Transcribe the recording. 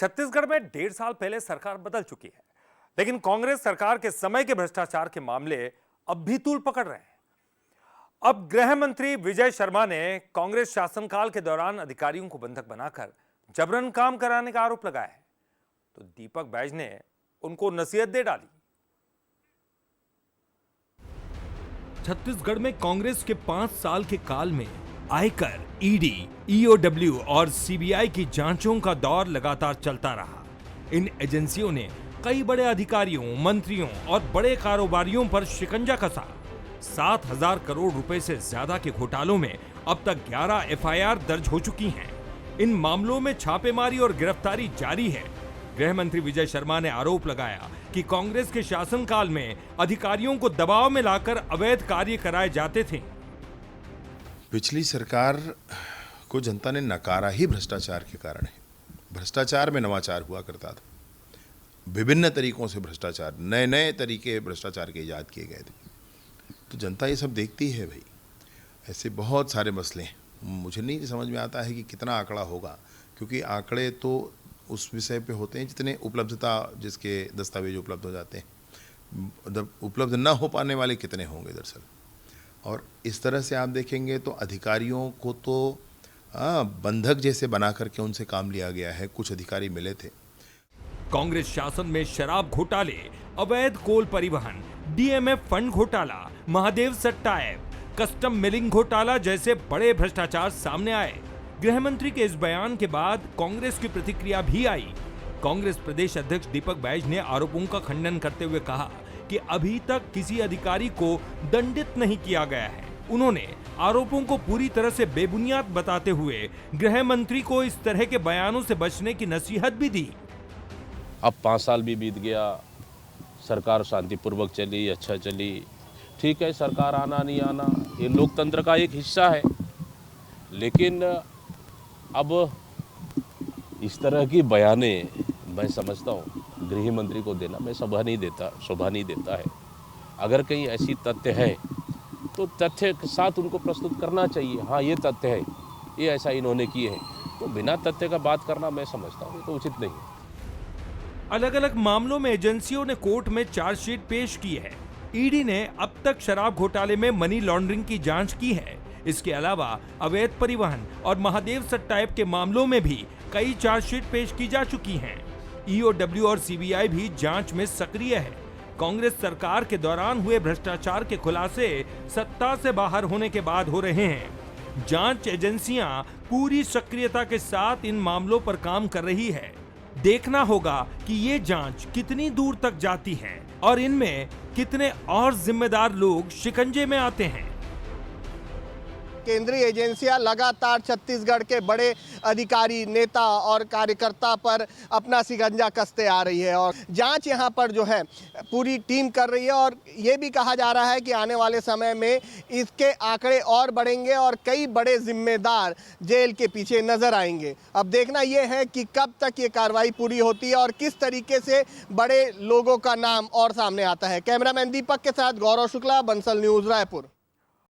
छत्तीसगढ़ में 1.5 साल पहले सरकार बदल चुकी है, लेकिन कांग्रेस सरकार के समय के भ्रष्टाचार के मामले अब भी तूल पकड़ रहे हैं। अब गृह मंत्री विजय शर्मा ने कांग्रेस शासनकाल के दौरान अधिकारियों को बंधक बनाकर जबरन काम कराने का आरोप लगाया है, तो दीपक बैज ने उनको नसीहत दे डाली। छत्तीसगढ़ में कांग्रेस के 5 साल के काल में आयकर, ईडी, ईओडब्ल्यू और सीबीआई की जांचों का दौर लगातार चलता रहा। इन एजेंसियों ने कई बड़े अधिकारियों, मंत्रियों और बड़े कारोबारियों पर शिकंजा कसा। 7,000 करोड़ रुपए से ज्यादा के घोटालों में अब तक 11 एफआईआर दर्ज हो चुकी हैं। इन मामलों में छापेमारी और गिरफ्तारी जारी है। गृह मंत्री विजय शर्मा ने आरोप लगाया कि कांग्रेस के शासनकाल में अधिकारियों को दबाव में लाकर अवैध कार्य कराए जाते थे। पिछली सरकार को जनता ने नकारा ही भ्रष्टाचार के कारण है। भ्रष्टाचार में नवाचार हुआ करता था, विभिन्न तरीकों से भ्रष्टाचार, नए नए तरीके भ्रष्टाचार के ईजाद किए गए थे। तो जनता ये सब देखती है भाई। ऐसे बहुत सारे मसले हैं, मुझे नहीं समझ में आता है कि कितना आंकड़ा होगा, क्योंकि आंकड़े तो उस विषय पे होते हैं जितने उपलब्धता, जिसके दस्तावेज उपलब्ध हो जाते हैं। उपलब्ध न हो पाने वाले कितने होंगे दरअसल। और इस तरह से आप देखेंगे तो अधिकारियों को तो बंधक जैसे बना करके उनसे काम लिया गया है। कुछ अधिकारी मिले थे। कांग्रेस शासन में शराब घोटाले, अवैध कोल परिवहन, डीएमएफ फंड घोटाला, महादेव सट्टा ऐप, कस्टम मिलिंग घोटाला जैसे बड़े भ्रष्टाचार सामने आए। गृह मंत्री के इस बयान के बाद कांग्रेस की प्रतिक्रिया भी आई। कांग्रेस प्रदेश अध्यक्ष दीपक बैज ने आरोपों का खंडन करते हुए कहा कि अभी तक किसी अधिकारी को दंडित नहीं किया गया है। उन्होंने आरोपों को पूरी तरह से बेबुनियाद बताते हुए गृह मंत्री को इस तरह के बयानों से बचने की नसीहत भी दी। अब 5 साल भी बीत गया, सरकार शांतिपूर्वक चली, अच्छा चली, ठीक है। सरकार आना नहीं आना ये लोकतंत्र का एक हिस्सा है, लेकिन अब इस तरह की बयाने मैं समझता हूँ गृह मंत्री को देना मैं शोभा नहीं देता है। अगर कहीं ऐसी तथ्य है तो तथ्य के साथ उनको प्रस्तुत करना चाहिए। हाँ, ये तथ्य है, ये ऐसा इन्होंने किए हैं, तो बिना तथ्य का बात करना मैं समझता हूँ तो उचित नहीं है। अलग अलग मामलों में एजेंसियों ने कोर्ट में चार्जशीट पेश की है। ईडी ने अब तक शराब घोटाले में मनी लॉन्ड्रिंग की जांच की है। इसके अलावा अवैध परिवहन और महादेव सट्टा ऐप के मामलों में भी कई चार्जशीट पेश की जा चुकी हैं। ईओडब्ल्यू और सीबीआई भी जांच में सक्रिय है। कांग्रेस सरकार के दौरान हुए भ्रष्टाचार के खुलासे सत्ता से बाहर होने के बाद हो रहे हैं। जांच एजेंसियां पूरी सक्रियता के साथ इन मामलों पर काम कर रही है। देखना होगा कि ये जांच कितनी दूर तक जाती है और इनमें कितने और जिम्मेदार लोग शिकंजे में आते हैं। केंद्रीय एजेंसियां लगातार छत्तीसगढ़ के बड़े अधिकारी, नेता और कार्यकर्ता पर अपना शिकंजा कसते आ रही है और जांच यहां पर जो है पूरी टीम कर रही है। और ये भी कहा जा रहा है कि आने वाले समय में इसके आंकड़े और बढ़ेंगे और कई बड़े जिम्मेदार जेल के पीछे नजर आएंगे। अब देखना यह है कि कब तक ये कार्रवाई पूरी होती है और किस तरीके से बड़े लोगों का नाम और सामने आता है। कैमरामैन दीपक के साथ गौरव शुक्ला, बंसल न्यूज, रायपुर।